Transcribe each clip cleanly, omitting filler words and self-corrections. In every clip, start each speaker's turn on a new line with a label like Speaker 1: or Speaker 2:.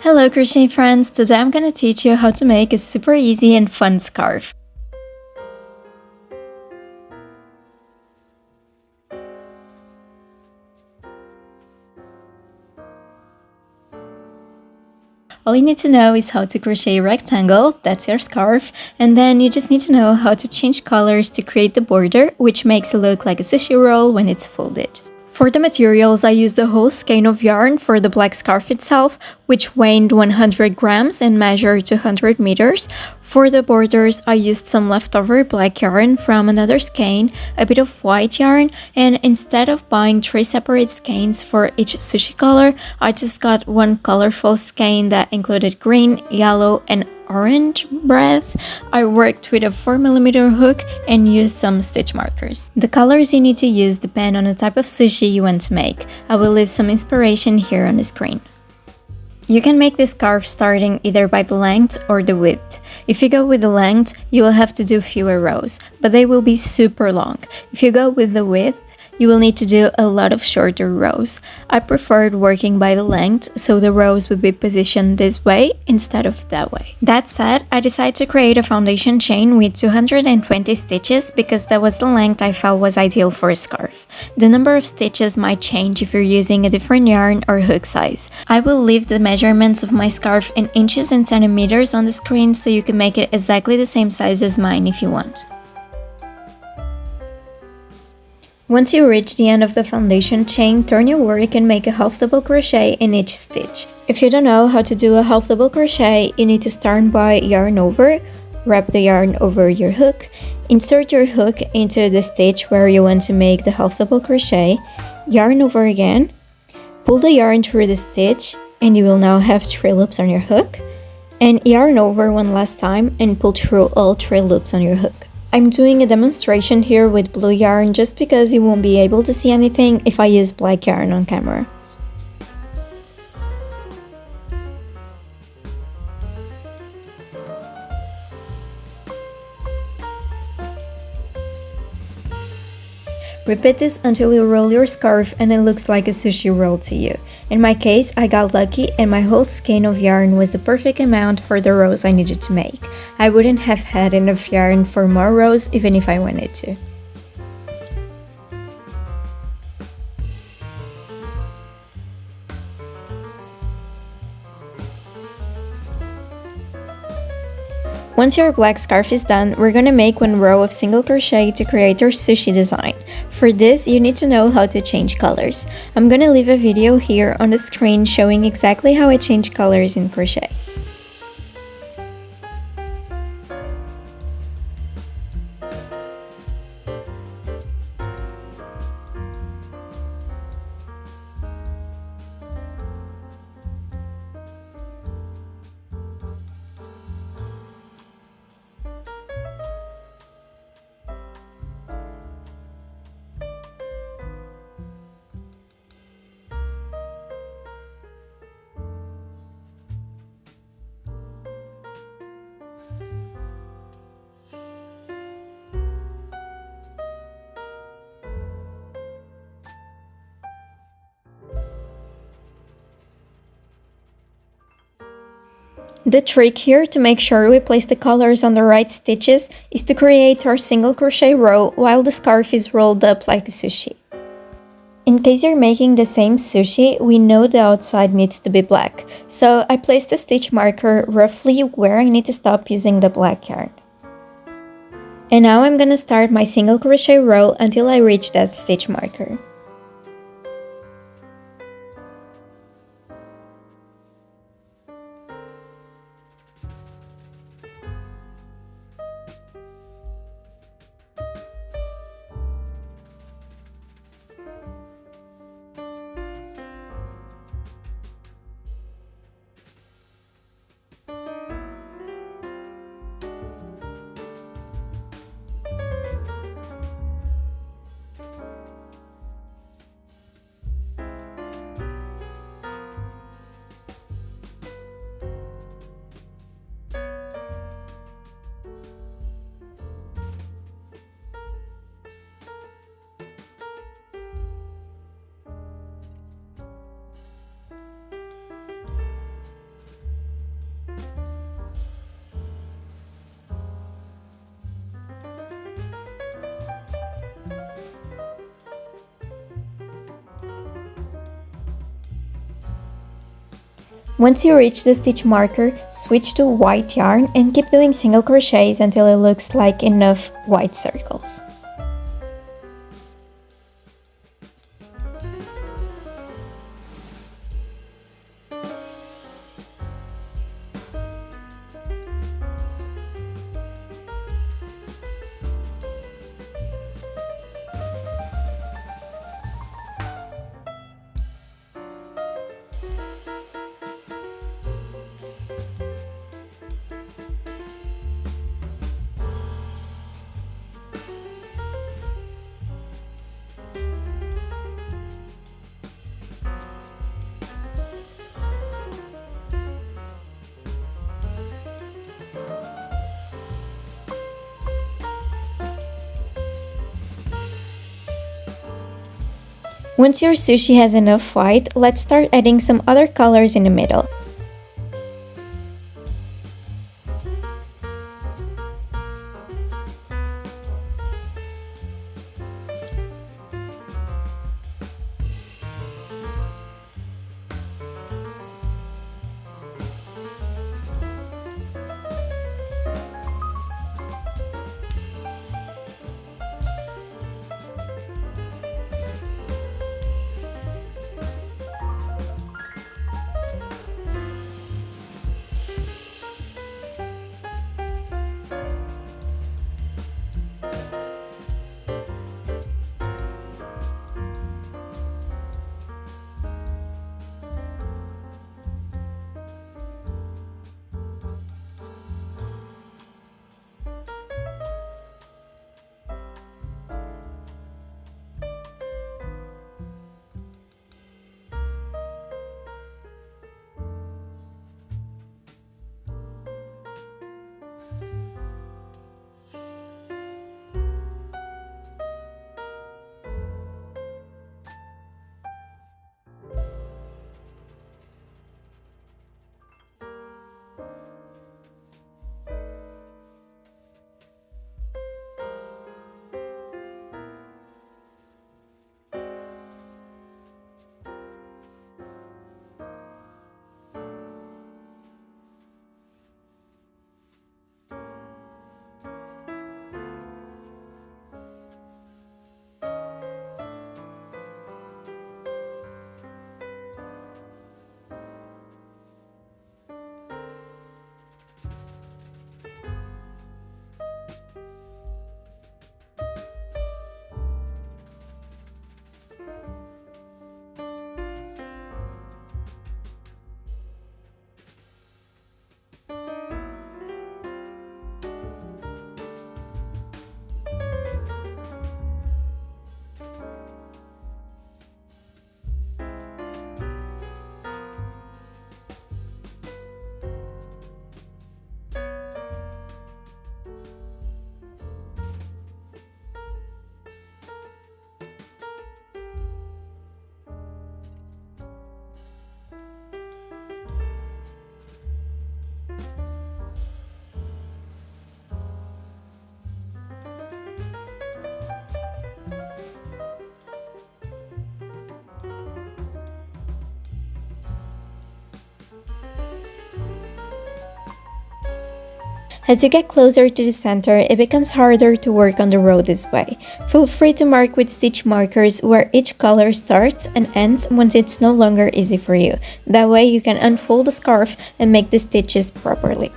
Speaker 1: Hello crochet friends, today I'm going to teach you how to make a super easy and fun scarf. All you need to know is how to crochet a rectangle, that's your scarf, and then you just need to know how to change colors to create the border, which makes it look like a sushi roll when it's folded. For the materials, I used a whole skein of yarn for the black scarf itself, which weighed 100 grams and measured 200 meters. For the borders, I used some leftover black yarn from another skein, a bit of white yarn, and instead of buying 3 separate skeins for each sushi color, I just got one colorful skein that included green, yellow, and orange breadth. I worked with a 4mm hook and used some stitch markers. The colors you need to use depend on the type of sushi you want to make. I will leave some inspiration here on the screen. You can make this scarf starting either by the length or the width. If you go with the length, you will have to do fewer rows, but they will be super long. If you go with the width, you will need to do a lot of shorter rows. I preferred working by the length, so the rows would be positioned this way instead of that way. That said, I decided to create a foundation chain with 220 stitches because that was the length I felt was ideal for a scarf. The number of stitches might change if you're using a different yarn or hook size. I will leave the measurements of my scarf in inches and centimeters on the screen so you can make it exactly the same size as mine if you want. Once you reach the end of the foundation chain, turn your work and make a half double crochet in each stitch. If you don't know how to do a half double crochet, you need to start by yarn over, wrap the yarn over your hook, insert your hook into the stitch where you want to make the half double crochet, yarn over again, pull the yarn through the stitch, and you will now have 3 loops on your hook, and yarn over one last time and pull through all 3 loops on your hook. I'm doing a demonstration here with blue yarn just because you won't be able to see anything if I use black yarn on camera. Repeat this until you roll your scarf and it looks like a sushi roll to you. In my case, I got lucky and my whole skein of yarn was the perfect amount for the rows I needed to make. I wouldn't have had enough yarn for more rows even if I wanted to. Once your black scarf is done, we're gonna make 1 row of single crochet to create our sushi design. For this, you need to know how to change colors. I'm gonna leave a video here on the screen showing exactly how I change colors in crochet. The trick here to make sure we place the colors on the right stitches is to create our single crochet row while the scarf is rolled up like a sushi. In case you're making the same sushi, we know the outside needs to be black, so I placed a stitch marker roughly where I need to stop using the black yarn. And now I'm gonna start my single crochet row until I reach that stitch marker. Once you reach the stitch marker, switch to white yarn and keep doing single crochets until it looks like enough white circles. Once your sushi has enough white, let's start adding some other colors in the middle. As you get closer to the center, it becomes harder to work on the row this way. Feel free to mark with stitch markers where each color starts and ends once it's no longer easy for you. That way you can unfold the scarf and make the stitches properly.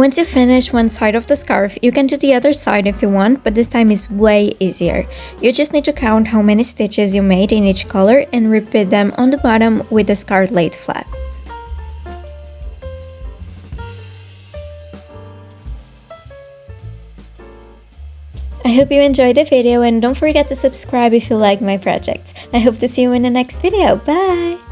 Speaker 1: Once you finish one side of the scarf, you can do the other side if you want, but this time is way easier. You just need to count how many stitches you made in each color and repeat them on the bottom with the scarf laid flat. I hope you enjoyed the video and don't forget to subscribe if you like my projects. I hope to see you in the next video. Bye!